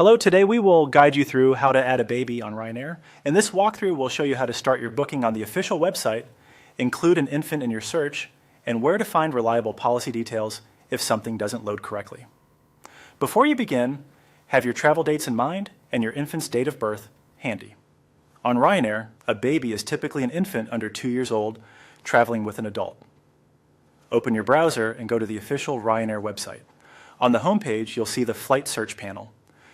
Hello, today we will guide you through how to add a baby on Ryanair. In this walkthrough, we'll show you how to start your booking on the official website, include an infant in your search, and where to find reliable policy details if something doesn't load correctly. Before you begin, have your travel dates in mind and your infant's date of birth handy. On Ryanair, a baby is typically an infant under 2 years old traveling with an adult. Open your browser and go to the official Ryanair website. On the homepage, you'll see the flight search panel.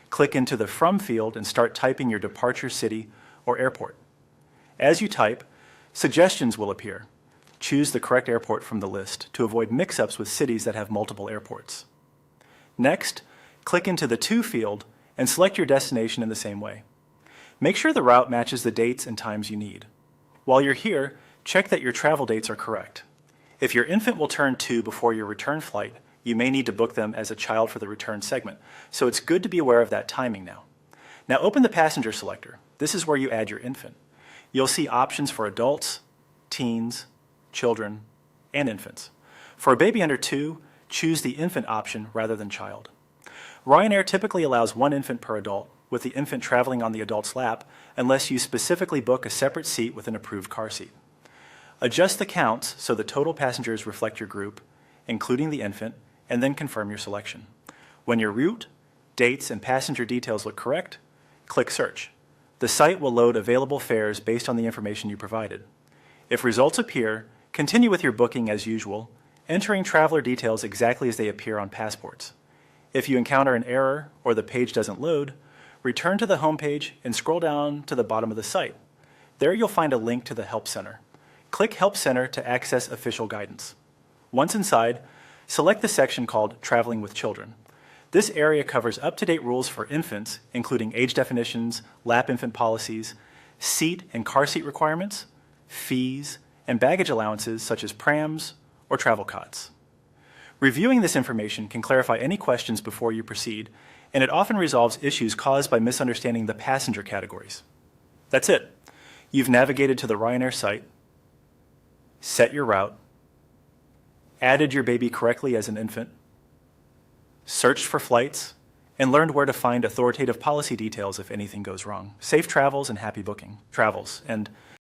Click into the From field and start typing your departure city or airport. As you type, suggestions will appear. Choose the correct airport from the list to avoid mix-ups with cities that have multiple airports. Next, click into the To field and select your destination in the same way. Make sure the route matches the dates and times you need. While you're here, check that your travel dates are correct. If your infant will turn 2 before your return flight, you may need to book them as a child for the return segment, so it's good to be aware of that timing now. Now open the passenger selector. This is where you add your infant. You'll see options for adults, teens, children, and infants. For a baby under 2, choose the infant option rather than child. Ryanair typically allows 1 infant per adult, with the infant traveling on the adult's lap, unless you specifically book a separate seat with an approved car seat. Adjust the counts so the total passengers reflect your group, including the infant, and then confirm your selection. When your route, dates, and passenger details look correct, click Search. The site will load available fares based on the information you provided. If results appear, continue with your booking as usual, entering traveler details exactly as they appear on passports. If you encounter an error or the page doesn't load, return to the home page and scroll down to the bottom of the site. There you'll find a link to the Help Center. Click Help Center to access official guidance. Once inside, select the section called Traveling with Children. This area covers up-to-date rules for infants, including age definitions, lap infant policies, seat and car seat requirements, fees, and baggage allowances such as prams or travel cots. Reviewing this information can clarify any questions before you proceed, and it often resolves issues caused by misunderstanding the passenger categories. That's it. You've navigated to the Ryanair site, set your route, added your baby correctly as an infant, searched for flights, and learned where to find authoritative policy details if anything goes wrong. Safe travels and happy booking travels. And